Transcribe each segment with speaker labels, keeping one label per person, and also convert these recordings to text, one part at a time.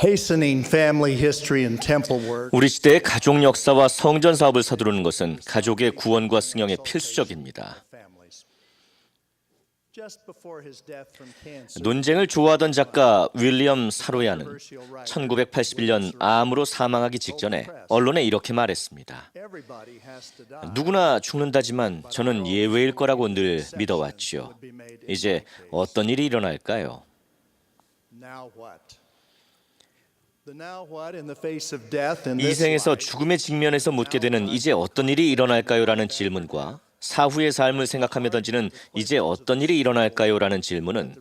Speaker 1: Hastening family history and temple work.
Speaker 2: 우리 시대의 가족 역사와 성전 사업을 서두르는 것은 가족의 구원과 승영에 필수적입니다.
Speaker 1: Just before his death from cancer,
Speaker 2: 논쟁을 좋아하던 작가 윌리엄 사로야는 1981년 암으로 사망하기 직전에 언론에 이렇게 말했습니다.
Speaker 1: everybody has to die.
Speaker 2: 누구나 죽는다지만 저는 예외일 거라고 늘 믿어왔지요. 이제 어떤 일이 일어날까요?
Speaker 1: Now what? The now what in the face of death in
Speaker 2: 이
Speaker 1: this
Speaker 2: 생에서
Speaker 1: life.
Speaker 2: 죽음의 직면에서 묻게 되는 이제 어떤 일이 일어날까요? 라는 질문과 사후의 삶을 생각하며 던지는 이제 어떤 일이 일어날까요? 라는 질문은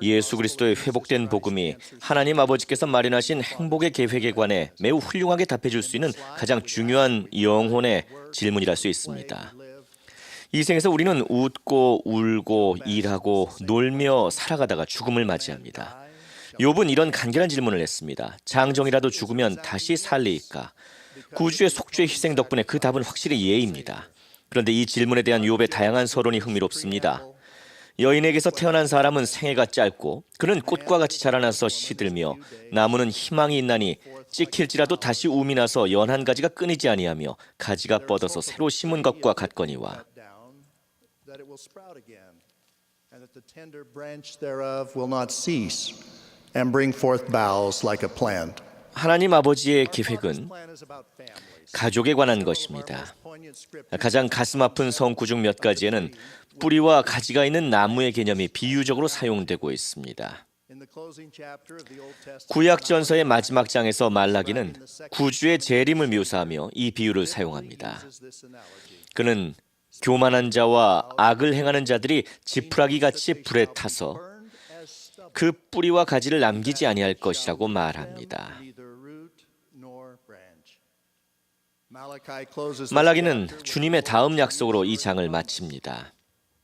Speaker 2: 예수 그리스도의 회복된 복음이 하나님 아버지께서 마련하신 행복의 계획에 관해 매우 훌륭하게 답해줄 수 있는 가장 중요한 영혼의 질문이랄 수 있습니다. 이 생에서 우리는 웃고 울고 일하고 놀며 살아가다가 죽음을 맞이합니다. 욥은 이런 간결한 질문을 했습니다. 장정이라도 죽으면 다시 살리일까? 구주의 속죄의 희생 덕분에 그 답은 확실히 예입니다. 그런데 이 질문에 대한 욥의 다양한 서론이 흥미롭습니다. 여인에게서 태어난 사람은 생애가 짧고 그는 꽃과 같이 자라나서 시들며 나무는 희망이 있나니 찍힐지라도 다시 움이 나서 연한 가지가 끊이지 아니하며 가지가 뻗어서 새로 심은 것과 같거니와.
Speaker 1: That it will sprout again, and that the tender branch thereof will not cease, and bring forth boughs like a plant.
Speaker 2: 하나님 아버지의 계획은
Speaker 1: Plan is about families.
Speaker 2: 가족에 관한 것입니다. 가장 가슴 아픈 성구 중 몇 가지에는 뿌리와 가지가 있는 나무의 개념이 비유적으로 사용되고 있습니다.
Speaker 1: In the closing chapter of the Old Testament,
Speaker 2: 구약 전서의 마지막 장에서 말라기는 구주의 재림을 묘사하며 이 비유를 사용합니다.
Speaker 1: uses this analogy.
Speaker 2: 그는 교만한 자와 악을 행하는 자들이 지푸라기 같이 불에 타서
Speaker 1: Burned as stubble,
Speaker 2: 그 뿌리와 가지를 남기지 아니할 것이라고 말합니다.
Speaker 1: neither root nor branch. Malachi closes this
Speaker 2: 말라기는
Speaker 1: chapter with,
Speaker 2: 주님의 다음 약속으로 이 장을 마칩니다.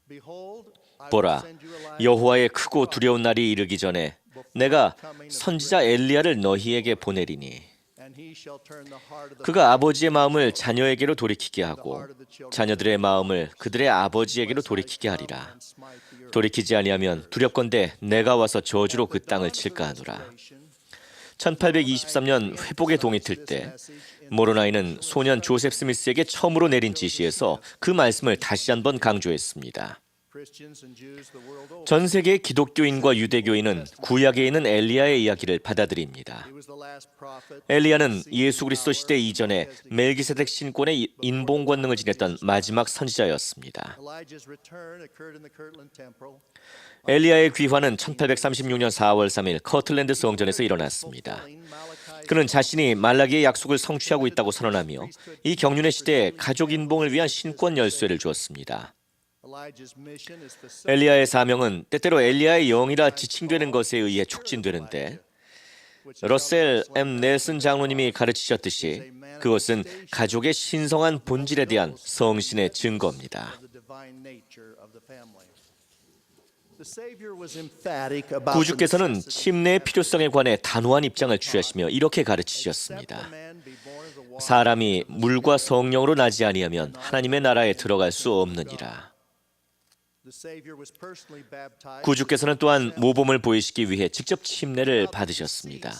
Speaker 1: Behold, I will
Speaker 2: 보라,
Speaker 1: send you Elijah
Speaker 2: 여호와의 크고 두려운 날이 이르기 전에 내가 선지자 엘리야를 너희에게 보내리니
Speaker 1: and he shall turn the heart of the
Speaker 2: 그가 아버지의 마음을 자녀에게로 돌이키게 하고 자녀들의 마음을 그들의 아버지에게로 돌이키게 하리라.
Speaker 1: and smite the earth.
Speaker 2: 돌이키지 아니하면 두렵건대 내가 와서 저주로 그 땅을 칠까 하노라. 1823년 회복의 동이 틀 때 모로나이는 소년 조셉 스미스에게 처음으로 내린 지시에서 그 말씀을 다시 한번 강조했습니다.
Speaker 1: Christians and Jews the world over.
Speaker 2: 전 세계의 기독교인과 유대교인은 구약에 있는 엘리야의 이야기를 받아들입니다.
Speaker 1: He was the last prophet.
Speaker 2: 엘리야는 예수 그리스도 시대 이전에 멜기세덱 신권의 인봉 권능을 지녔던 마지막 선지자였습니다.
Speaker 1: Elijah's return occurred in the Kirtland Temple.
Speaker 2: 엘리야의 귀환은 1836년 4월 3일 커틀랜드 성전에서 일어났습니다. 그는 자신이 말라기의 약속을 성취하고 있다고 선언하며 이 경륜의 시대에 가족 인봉을 위한 신권 열쇠를 주었습니다.
Speaker 1: Elijah's mission is facilitated
Speaker 2: 엘리야의 사명은 때때로 엘리야의 영이라 지칭되는 것에 의해 촉진되는데 러셀 M. 넬슨 장로님이 가르치셨듯이 그것은 가족의 신성한 본질에 대한 성신의 증거입니다.
Speaker 1: the divine nature of the family. The Savior was emphatic about
Speaker 2: 구주께서는 침례의 필요성에 관해 단호한 입장을 취하시며 이렇게 가르치셨습니다.
Speaker 1: man be born of the water.
Speaker 2: 사람이 물과 성령으로 나지 아니하면 하나님의 나라에 들어갈 수 없느니라.
Speaker 1: The Savior was personally baptized.
Speaker 2: 구주께서는 또한 모범을 보이시기 위해 직접 침례를 받으셨습니다.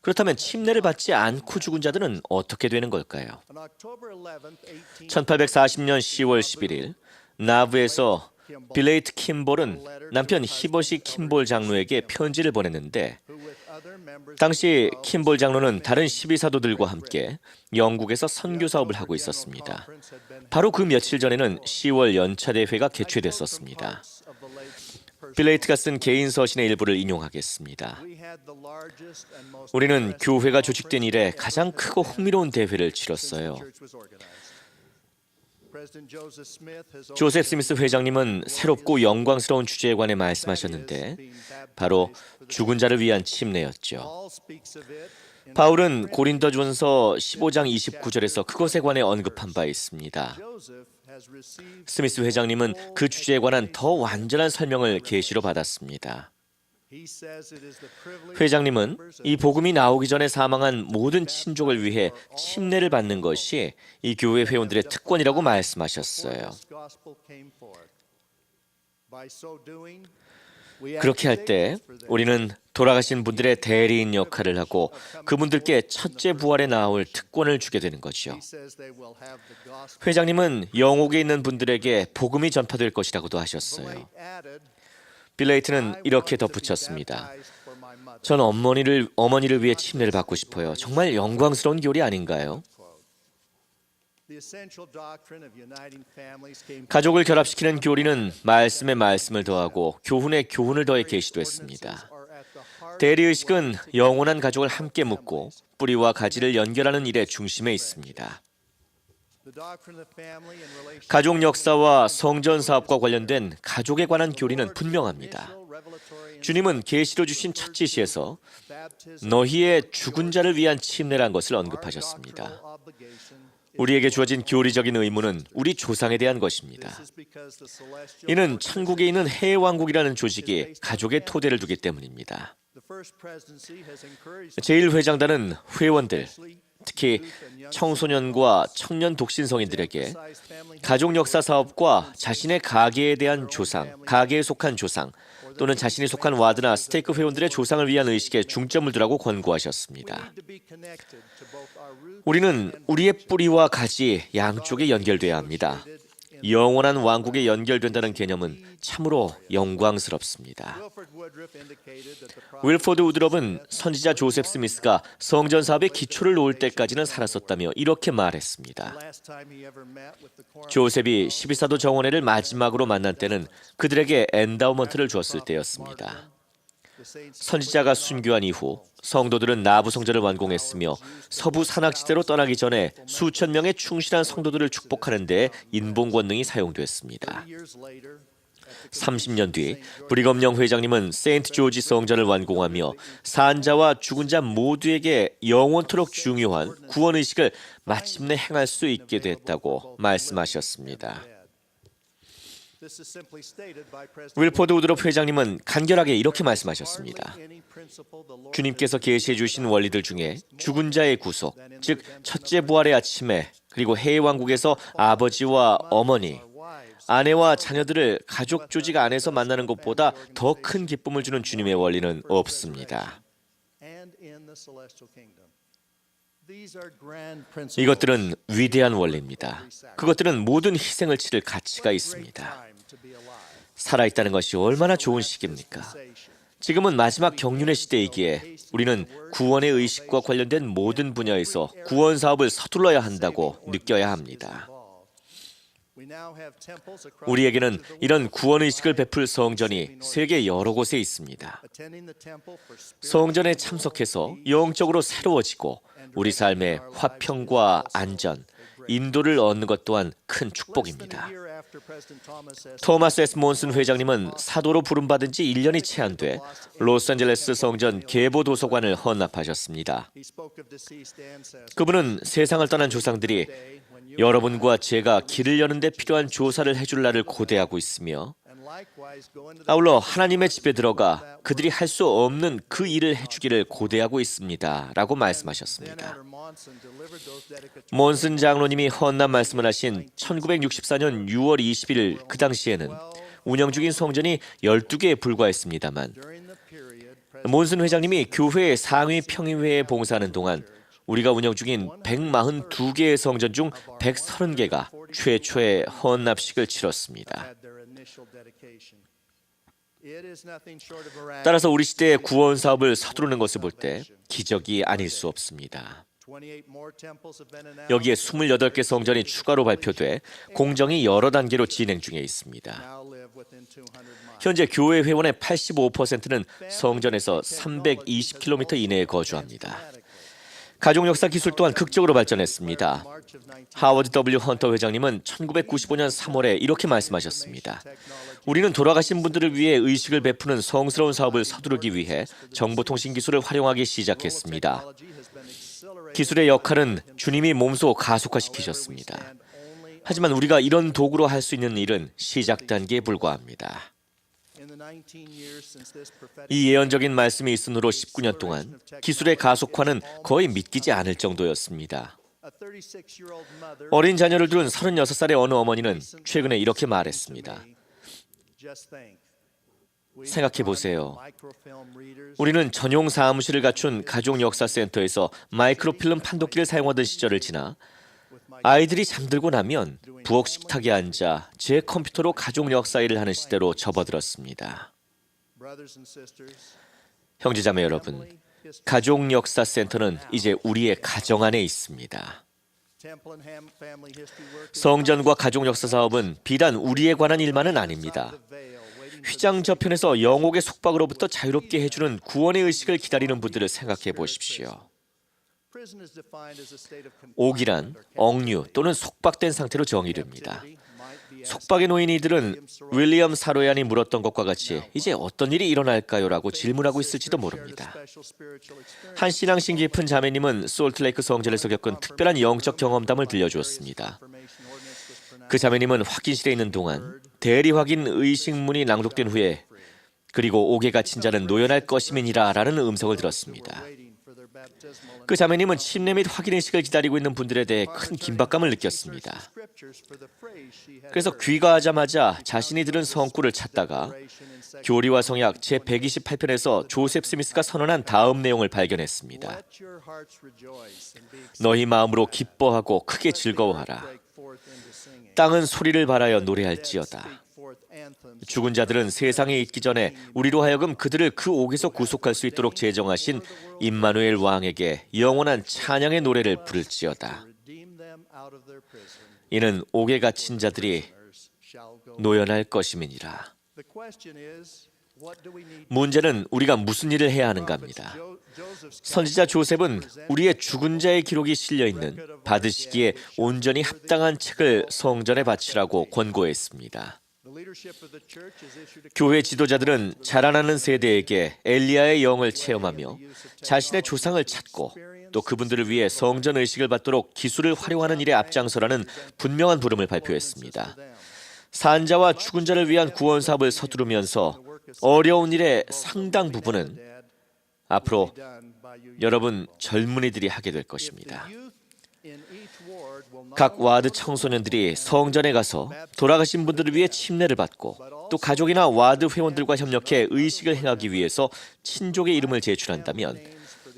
Speaker 2: 그렇다면 침례를 받지 않고 죽은 자들은 어떻게 되는 걸까요?
Speaker 1: On October 11th, 18
Speaker 2: 1840년 10월 11일 나브에서 빌레이트 킴볼은 남편 히버시 킴볼 장로에게 편지를 보냈는데
Speaker 1: who with other members
Speaker 2: 당시 킴볼 장로는 다른 12사도들과 함께 영국에서 선교 사업을 하고 있었습니다. 바로 그 며칠 전에는 10월 연차 대회가 개최됐었습니다.
Speaker 1: of the late
Speaker 2: 빌레이트가 쓴 개인 서신의 일부를 인용하겠습니다.
Speaker 1: we had the largest and most
Speaker 2: 우리는 교회가 조직된 이래 가장 크고 흥미로운 대회를 치렀어요.
Speaker 1: church was organized. President Joseph Smith has
Speaker 2: 조셉 스미스 회장님은 새롭고 영광스러운 주제에 관해 말씀하셨는데 바로 죽은 자를 위한 침례였죠.
Speaker 1: Paul speaks of it in
Speaker 2: 바울은 고린도전서 15장 29절에서 그것에 관해 언급한 바 있습니다.
Speaker 1: Joseph has received
Speaker 2: 스미스 회장님은 그 주제에 관한 더 완전한 설명을 계시로 받았습니다.
Speaker 1: he says it is the privilege
Speaker 2: 회장님은 이 복음이 나오기 전에 사망한 모든 친족을 위해 침례를 받는 것이 이 교회 회원들의 특권이라고 말씀하셨어요.
Speaker 1: this gospel came forth. By so doing
Speaker 2: 그렇게 할 때 우리는 돌아가신 분들의 대리인 역할을 하고 그분들께 첫째 부활에 나올 특권을 주게 되는 거죠. 회장님은 영옥에 있는 분들에게 복음이 전파될 것이라고도 하셨어요. 빌레이트는 이렇게 덧붙였습니다. 전 어머니를 위해 침례를 받고 싶어요. 정말 영광스러운 교리 아닌가요? 가족을 결합시키는 교리는 말씀에 말씀을 더하고 교훈에 교훈을 더해 계시됐습니다. 대리의식은 영원한 가족을 함께 묶고 뿌리와 가지를 연결하는 일의 중심에 있습니다. 가족 역사와 성전 사업과 관련된 가족에 관한 교리는 분명합니다. 주님은 계시로 주신 첫 지시에서 너희의 죽은 자를 위한 침례란 것을 언급하셨습니다. 우리에게 주어진 교리적인 의무는 우리 조상에 대한 것입니다. 이는 천국에 있는 해왕국이라는 조직이 가족의 토대를 두기 때문입니다. 제1회장단은 회원들, 특히 청소년과 청년 독신성인들에게 가족 역사 사업과 자신의 가게에 대한 조상, 가게에 속한 조상, 또는 자신이 속한 와드나 스테이크 회원들의 조상을 위한 의식에 중점을 두라고 권고하셨습니다. 우리는 우리의 뿌리와 가지 양쪽에 연결돼야 합니다. 영원한 왕국에 연결된다는 개념은 참으로 영광스럽습니다. 윌포드 우드럽은 선지자 조셉 스미스가 성전 사업의 기초를 놓을 때까지는 살았었다며 이렇게 말했습니다. 조셉이 12사도 정원회를 마지막으로 만난 때는 그들에게 엔다우먼트를 주었을 때였습니다. 선지자가 순교한 이후 성도들은 나부 성전을 완공했으며 서부 산악지대로 떠나기 전에 수천 명의 충실한 성도들을 축복하는 데 인봉 권능이 사용됐습니다. 30년 뒤 브리검영 회장님은 세인트 조지 성전을 완공하며 산자와 죽은 자 모두에게 영원토록 중요한 구원의식을 마침내 행할 수 있게 됐다고 말씀하셨습니다. 윌포드 우드롭 회장님은 간결하게 이렇게 말씀하셨습니다. 주님께서 계시해 주신 원리들 중에 죽은 자의 구속, 즉 첫째 부활의 아침에 그리고 해왕국에서 아버지와 어머니, 아내와 자녀들을 가족 조직 안에서 만나는 것보다 더 큰 기쁨을 주는 주님의 원리는 없습니다. 이것들은 위대한 원리입니다. 그것들은 모든 희생을 치를 가치가 있습니다. 살아있다는 것이 얼마나 좋은 시기입니까? 지금은 마지막 경륜의 시대이기에 우리는 구원의 의식과 관련된 모든 분야에서 구원 사업을 서둘러야 한다고 느껴야 합니다. 우리에게는 이런 구원의식을 베풀 성전이 세계 여러 곳에 있습니다. 성전에 참석해서 영적으로 새로워지고 우리 삶의 화평과 안전, 인도를 얻는 것 또한 큰 축복입니다. 토마스 S. 몬슨 회장님은 사도로 부름받은 지 1년이 채 안 돼 로스앤젤레스 성전 계보 도서관을 헌납하셨습니다. 그분은 세상을 떠난 조상들이 여러분과 제가 길을 여는 데 필요한 조사를 해줄 날을 고대하고 있으며 아울러 하나님의 집에 들어가 그들이 할 수 없는 그 일을 해주기를 고대하고 있습니다. 라고 말씀하셨습니다. 몬슨 장로님이 헌납 말씀을 하신 1964년 6월 20일 그 당시에는 운영 중인 성전이 12개에 불과했습니다.만 몬슨 회장님이 교회 상위 평의회에 봉사하는 동안 우리가 운영 중인 142개의 성전 중 130개가 최초의 헌납식을 치렀습니다. 따라서 우리 시대의 구원 사업을 서두르는 것을 볼 때 기적이 아닐 수 없습니다. 여기에 28개 성전이 추가로 발표돼 공정이 여러 단계로 진행 중에 있습니다. 현재 교회 회원의 85%는 성전에서 320km 이내에 거주합니다. 가족 역사 기술 또한 극적으로 발전했습니다. 하워드 W. 헌터 회장님은 1995년 3월에 이렇게 말씀하셨습니다. 우리는 돌아가신 분들을 위해 의식을 베푸는 성스러운 사업을 서두르기 위해 정보통신 기술을 활용하기 시작했습니다. 기술의 역할은 주님이 몸소 가속화시키셨습니다. 하지만 우리가 이런 도구로 할 수 있는 일은 시작 단계에 불과합니다. 이 예언적인 말씀이 있은 후로 19년 동안 기술의 가속화는 거의 믿기지 않을 정도였습니다. 어린 자녀를 둔 36살의 어느 어머니는 최근에 이렇게 말했습니다. 생각해 보세요. 우리는 전용 사무실을 갖춘 가족 역사센터에서 마이크로필름 판독기를 사용하던 시절을 지나 아이들이 잠들고 나면 부엌 식탁에 앉아 제 컴퓨터로 가족 역사 일을 하는 시대로 접어들었습니다. 형제자매 여러분, 가족 역사센터는 이제 우리의 가정 안에 있습니다. 성전과 가족 역사 사업은 비단 우리에 관한 일만은 아닙니다. 휘장 저편에서 영옥의 속박으로부터 자유롭게 해주는 구원의 의식을 기다리는 분들을 생각해 보십시오. 옥이란 억류 또는 속박된 상태로 정의됩니다. 속박에 놓인 이들은 윌리엄 사로얀이 물었던 것과 같이 이제 어떤 일이 일어날까요? 라고 질문하고 있을지도 모릅니다. 한 신앙심 깊은 자매님은 솔트레이크 성전에서 겪은 특별한 영적 경험담을 들려주었습니다. 그 자매님은 확인실에 있는 동안 대리 확인 의식문이 낭독된 후에 그리고 옥에 갇힌 자는 노연할 것임이니라 라는 음성을 들었습니다. 그 자매님은 침례 및 확인 의식을 기다리고 있는 분들에 대해 큰 긴박감을 느꼈습니다. 그래서 귀가하자마자 자신이 들은 성구를 찾다가 교리와 성약 제128편에서 조셉 스미스가 선언한 다음 내용을 발견했습니다. 너희 마음으로 기뻐하고 크게 즐거워하라. 땅은 소리를 발하여 노래할지어다. 죽은 자들은 세상에 있기 전에 우리로 하여금 그들을 그 옥에서 구속할 수 있도록 제정하신 임마누엘 왕에게 영원한 찬양의 노래를 부를지어다. 이는 옥에 갇힌 자들이 노연할 것임이니라. 문제는 우리가 무슨 일을 해야 하는가입니다. 선지자 조셉은 우리의 죽은 자의 기록이 실려있는 받으시기에 온전히 합당한 책을 성전에 바치라고 권고했습니다. 교회 지도자들은 자라나는 세대에게 엘리야의 영을 체험하며 자신의 조상을 찾고 또 그분들을 위해 성전 의식을 받도록 기술을 활용하는 일에 앞장서라는 분명한 부름을 발표했습니다. 산자와 죽은 자를 위한 구원 사업을 서두르면서 어려운 일의 상당 부분은 앞으로 여러분 젊은이들이 하게 될 것입니다. 각 와드 청소년들이 성전에 가서 돌아가신 분들을 위해 침례를 받고 또 가족이나 와드 회원들과 협력해 의식을 행하기 위해서 친족의 이름을 제출한다면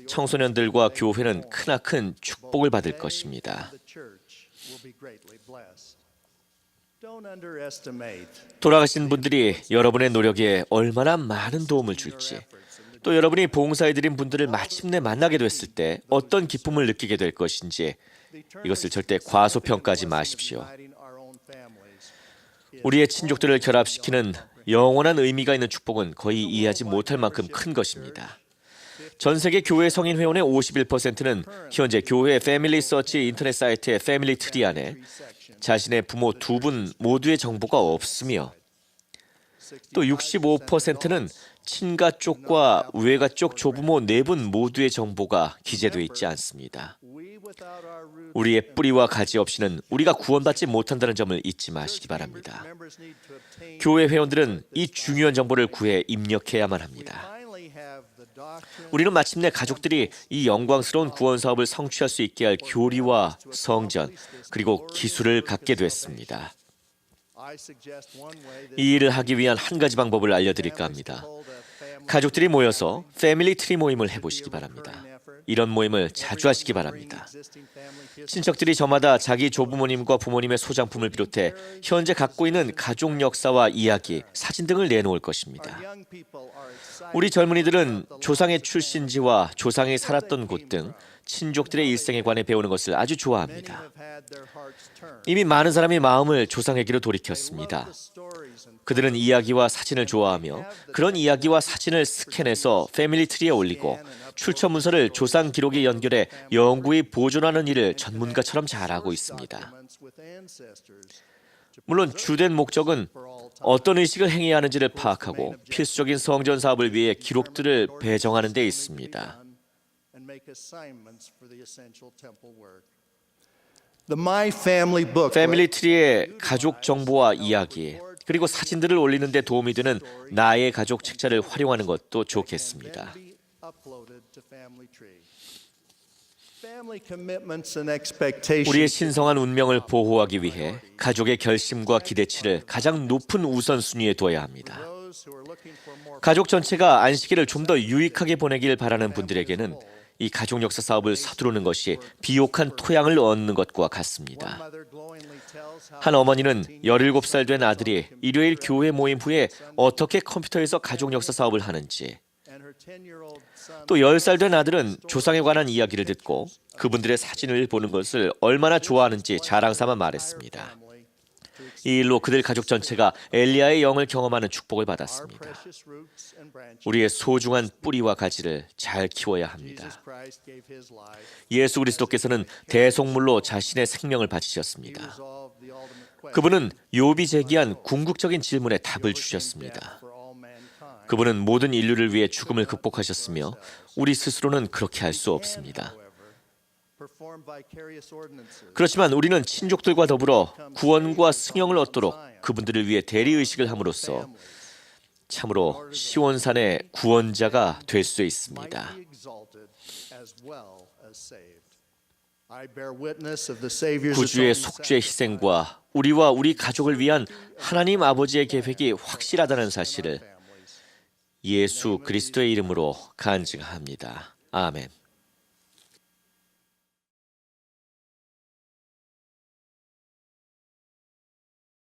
Speaker 2: 청소년들과 교회는 크나큰 축복을 받을 것입니다. 돌아가신 분들이 여러분의 노력에 얼마나 많은 도움을 줄지, 또 여러분이 봉사해드린 분들을 마침내 만나게 됐을 때 어떤 기쁨을 느끼게 될 것인지 이것을 절대 과소평가하지 마십시오. 우리의 친족들을 결합시키는 영원한 의미가 있는 축복은 거의 이해하지 못할 만큼 큰 것입니다. 전 세계 교회 성인 회원의 51%는 현재 교회 패밀리 서치 인터넷 사이트의 패밀리 트리 안에 자신의 부모 두 분 모두의 정보가 없으며 또 65%는 친가 쪽과 외가 쪽 조부모 네 분 모두의 정보가 기재되어 있지 않습니다. 우리의 뿌리와 가지 없이는 우리가 구원받지 못한다는 점을 잊지 마시기 바랍니다. 교회 회원들은 이 중요한 정보를 구해 입력해야만 합니다. 우리는 마침내 가족들이 이 영광스러운 구원 사업을 성취할 수 있게 할 교리와 성전 그리고 기술을 갖게 됐습니다. 이 일을 하기 위한 한 가지 방법을 알려드릴까 합니다. 가족들이 모여서 패밀리 트리 모임을 해보시기 바랍니다. 이런 모임을 자주 하시기 바랍니다. 친척들이 저마다 자기 조부모님과 부모님의 소장품을 비롯해 현재 갖고 있는 가족 역사와 이야기, 사진 등을 내놓을 것입니다. 우리 젊은이들은 조상의 출신지와 조상이 살았던 곳 등 친족들의 일생에 관해 배우는 것을 아주 좋아합니다. 이미 많은 사람이 마음을 조상에게로 돌이켰습니다. 그들은 이야기와 사진을 좋아하며 그런 이야기와 사진을 스캔해서 패밀리 트리에 올리고 출처 문서를 조상 기록에 연결해 영구히 보존하는 일을 전문가처럼 잘하고 있습니다. 물론 주된 목적은 어떤 의식을 행해야 하는지를 파악하고 필수적인 성전 사업을 위해 기록들을 배정하는 데 있습니다. 패밀리 트리의 가족 정보와 이야기 그리고 사진들을 올리는 데 도움이 되는 나의 가족 책자를 활용하는 것도 좋겠습니다. 우리의 신성한 운명을 보호하기 위해 가족의 결심과 기대치를 가장 높은 우선순위에 둬야 합니다. 가족 전체가 안식일을 좀 더 유익하게 보내길 바라는 분들에게는 이 가족 역사 사업을 서두르는 것이 비옥한 토양을 얻는 것과 같습니다. 한 어머니는 17살 된 아들이 일요일 교회 모임 후에 어떻게 컴퓨터에서 가족 역사 사업을 하는지, 또 10살 된 아들은 조상에 관한 이야기를 듣고 그분들의 사진을 보는 것을 얼마나 좋아하는지 자랑 삼아 말했습니다. 이 일로 그들 가족 전체가 엘리야의 영을 경험하는 축복을 받았습니다. 우리의 소중한 뿌리와 가지를 잘 키워야 합니다. 예수 그리스도께서는 대속물로 자신의 생명을 바치셨습니다. 그분은 욥이 제기한 궁극적인 질문에 답을 주셨습니다. 그분은 모든 인류를 위해 죽음을 극복하셨으며 우리 스스로는 그렇게 할 수 없습니다. 그렇지만 우리는 친족들과 더불어 구원과 승영을 얻도록 그분들을 위해 대리의식을 함으로써 참으로 시온산의 구원자가 될 수 있습니다. 구주의 속죄 희생과 우리와 우리 가족을 위한 하나님 아버지의 계획이 확실하다는 사실을 예수 그리스도의 이름으로 간증합니다. 아멘.